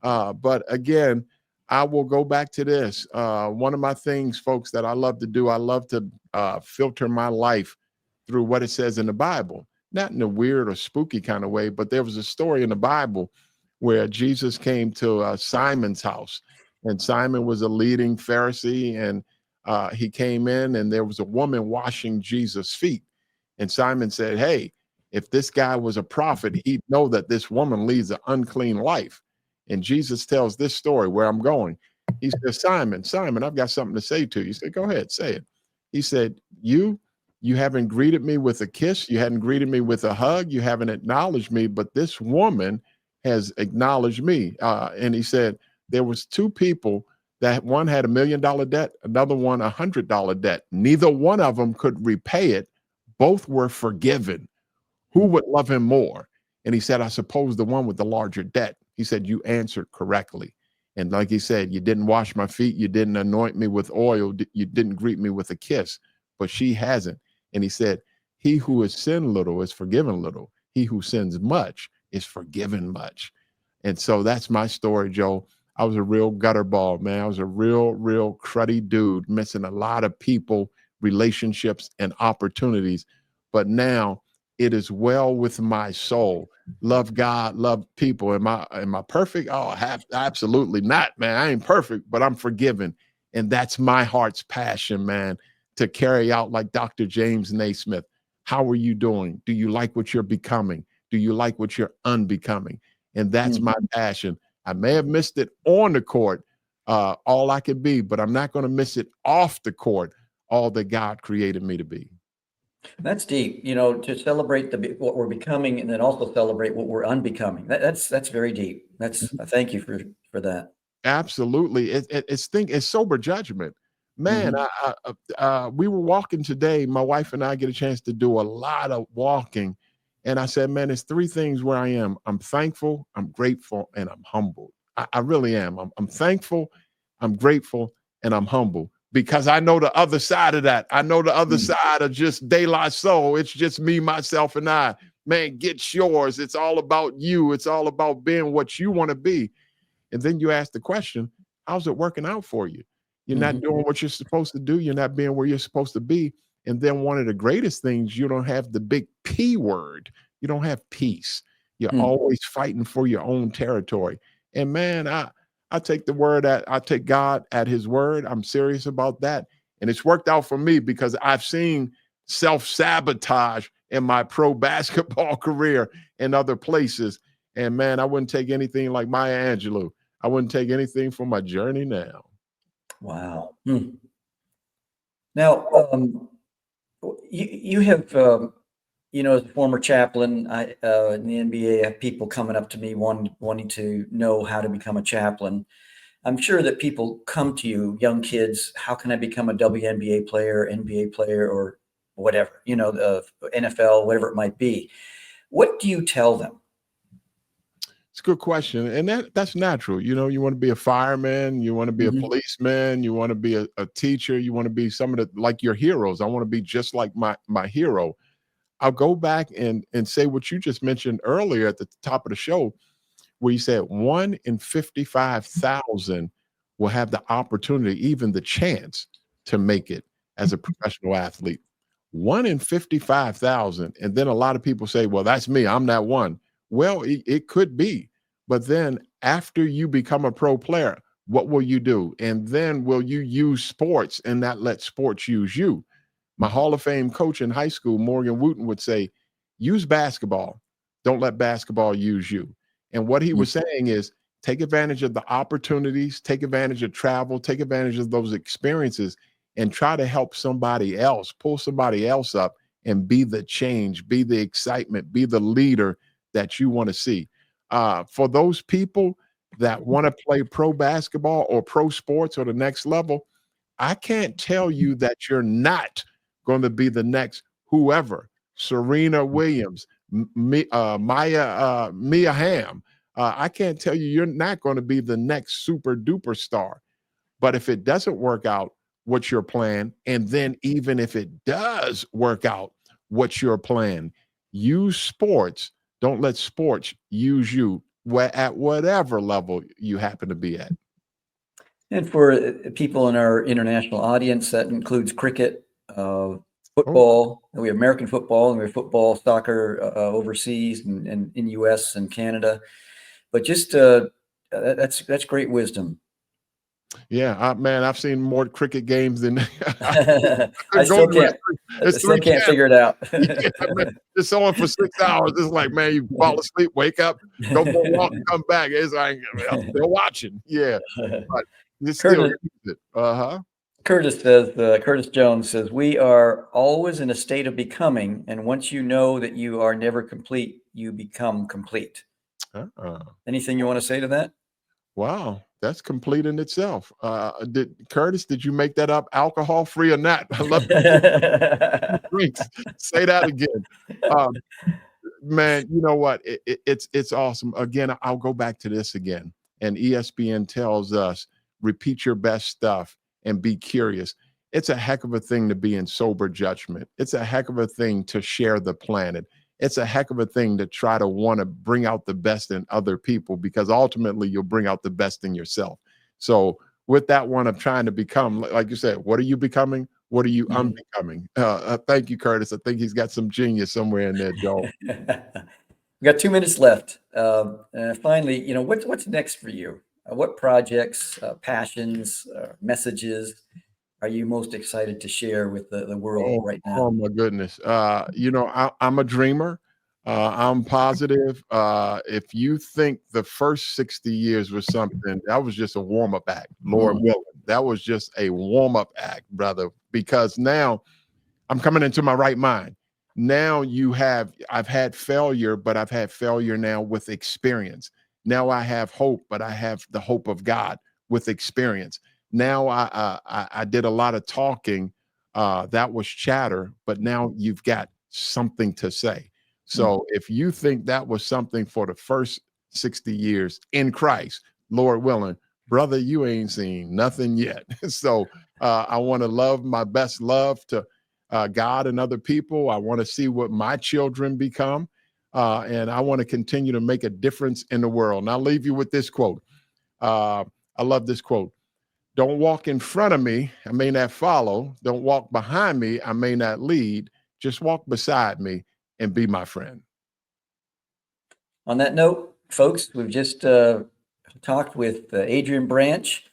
But again, I will go back to this. One of my things, folks, that I love to do, I love to filter my life through what it says in the Bible. Not in a weird or spooky kind of way, but there was a story in the Bible where Jesus came to Simon's house, and Simon was a leading Pharisee, and he came in, and there was a woman washing Jesus' feet. And Simon said, hey, if this guy was a prophet, he'd know that this woman leads an unclean life. And Jesus tells this story where I'm going. He says, Simon, I've got something to say to you. He said, go ahead, say it. He said, you haven't greeted me with a kiss. You hadn't greeted me with a hug. You haven't acknowledged me, but this woman has acknowledged me. And he said, there was two people that one had $1 million debt, another one $100 debt. Neither one of them could repay it. Both were forgiven. Who would love him more? And he said, I suppose the one with the larger debt. He said, you answered correctly. And like he said, you didn't wash my feet. You didn't anoint me with oil. You didn't greet me with a kiss, but she hasn't. And he said, he who has sinned little is forgiven little. He who sins much is forgiven much. And so that's my story, Joe. I was a real gutter ball, man. I was a real cruddy dude, missing a lot of people, relationships, and opportunities. But now it is well with my soul. Love God, love people. Am I perfect? Oh, absolutely not, man. I ain't perfect, but I'm forgiven. And that's my heart's passion, man, to carry out like Dr. James Naismith. How are you doing? Do you like what you're becoming? Do you like what you're unbecoming? And that's my passion. I may have missed it on the court, all I could be, but I'm not going to miss it off the court, all that God created me to be. That's deep, to celebrate what we're becoming and then also celebrate what we're unbecoming. That's very deep. Thank you for that. Absolutely. It's sober judgment. Man, we were walking today. My wife and I get a chance to do a lot of walking. And I said, man, there's three things where I am. I'm thankful, I'm grateful, and I'm humble. I really am. I'm thankful, I'm grateful, and I'm humble. Because I know the other side of that. I know the other side of just de la soul. It's just me, myself, and I. Man, get yours. It's all about you. It's all about being what you want to be. And then you ask the question, how's it working out for you? You're not doing what you're supposed to do. You're not being where you're supposed to be. And then one of the greatest things, you don't have the big P word. You don't have peace. You're always fighting for your own territory. And man, I take God at his word. I'm serious about that. And it's worked out for me because I've seen self-sabotage in my pro basketball career and other places. And man, I wouldn't take anything like Maya Angelou. I wouldn't take anything from my journey now. Wow. Now, you have, as a former chaplain in the NBA, I have people coming up to me wanting to know how to become a chaplain. I'm sure that people come to you, young kids, how can I become a WNBA player, NBA player, or whatever, NFL, whatever it might be. What do you tell them? It's a good question. And that's natural. You want to be a fireman, you want to be a policeman, you want to be a teacher, you want to be some of like your heroes. I want to be just like my hero. I'll go back and say what you just mentioned earlier at the top of the show, where you said 1 in 55,000 will have the opportunity, even the chance, to make it as a professional athlete. 1 in 55,000. And then a lot of people say, well, that's me. I'm that one. Well, it could be. But then after you become a pro player, what will you do? And then will you use sports and not let sports use you? My Hall of Fame coach in high school, Morgan Wooten, would say, use basketball. Don't let basketball use you. And what he was saying is, take advantage of the opportunities, take advantage of travel, take advantage of those experiences, and try to help somebody else, pull somebody else up, and be the change, be the excitement, be the leader that you want to see. For those people that want to play pro basketball or pro sports or the next level, I can't tell you that you're not going to be the next whoever, Serena Williams, Mia Hamm. I can't tell you you're not going to be the next super duper star. But if it doesn't work out, what's your plan? And then even if it does work out, what's your plan? Use sports. Don't let sports use you at whatever level you happen to be at. And for people in our international audience, that includes cricket, football. We have American football, and we have football, soccer overseas and in U.S. and Canada. But just that's great wisdom. Yeah, man, I've seen more cricket games than I still can't figure it out. Yeah, man, just on for 6 hours. It's like, man, you fall asleep, wake up, go for a walk, and come back. It's like, I'm still watching. Yeah, but it's still Curtis Jones says, we are always in a state of becoming, and once you know that you are never complete, you become complete. Anything you want to say to that? Wow, that's complete in itself. Curtis, did you make that up? Alcohol free or not? I love drinks. Say that again. Man, you know what? It's awesome. Again, I'll go back to this again. And ESPN tells us, repeat your best stuff and be curious. It's a heck of a thing to be in sober judgment. It's a heck of a thing to share the planet. It's a heck of a thing to try to want to bring out the best in other people, because ultimately you'll bring out the best in yourself. So with that one of trying to become, like you said, what are you becoming? What are you unbecoming? Thank you, Curtis. I think he's got some genius somewhere in there, Joel. We got 2 minutes left. Finally, what's next for you? What projects, passions, messages are you most excited to share with the world right now? Oh my goodness. I'm a dreamer. I'm positive. If you think the first 60 years was something, that was just a warm-up act, Lord willing. That was just a warm-up act, brother, because now I'm coming into my right mind. Now I've had failure, but I've had failure now with experience. Now I have hope, but I have the hope of God with experience. Now I did a lot of talking. That was chatter, but now you've got something to say. So if you think that was something for the first 60 years in Christ, Lord willing, brother, you ain't seen nothing yet. So I want to love my best love to God and other people. I want to see what my children become. And I want to continue to make a difference in the world. And I'll leave you with this quote. I love this quote. Don't walk in front of me, I may not follow. Don't walk behind me, I may not lead. Just walk beside me and be my friend. On that note, folks, we've just talked with Adrian Branch,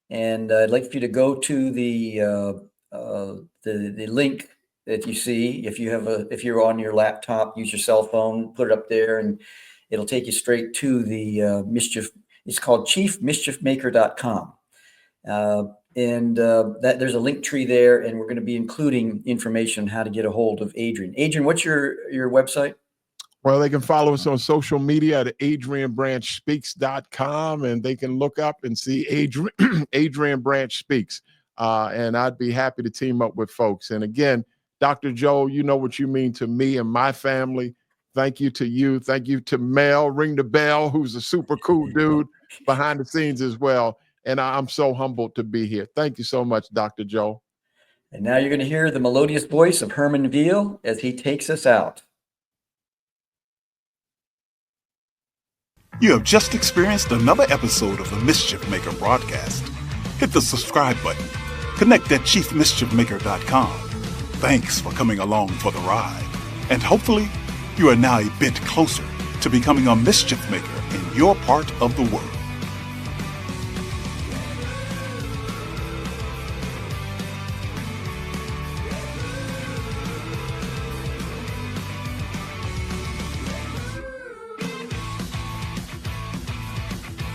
and I'd like for you to go to the link that you see. If you're on your laptop, use your cell phone, put it up there, and it'll take you straight to the Mischief. It's called chiefmischiefmaker.com. That there's a link tree there, and we're going to be including information on how to get a hold of Adrian. Adrian, what's your website? Well, they can follow us on social media at adrianbranchspeaks.com, and they can look up and see Adrian Branch Speaks. And I'd be happy to team up with folks. And again, Dr. Joe, you know what you mean to me and my family. Thank you to you. Thank you to Mel, Ring the Bell, who's a super cool dude behind the scenes as well. And I'm so humbled to be here. Thank you so much, Dr. Joe. And now you're going to hear the melodious voice of Herman Veal as he takes us out. You have just experienced another episode of the Mischief Maker broadcast. Hit the subscribe button. Connect at chiefmischiefmaker.com. Thanks for coming along for the ride. And hopefully, you are now a bit closer to becoming a mischief maker in your part of the world.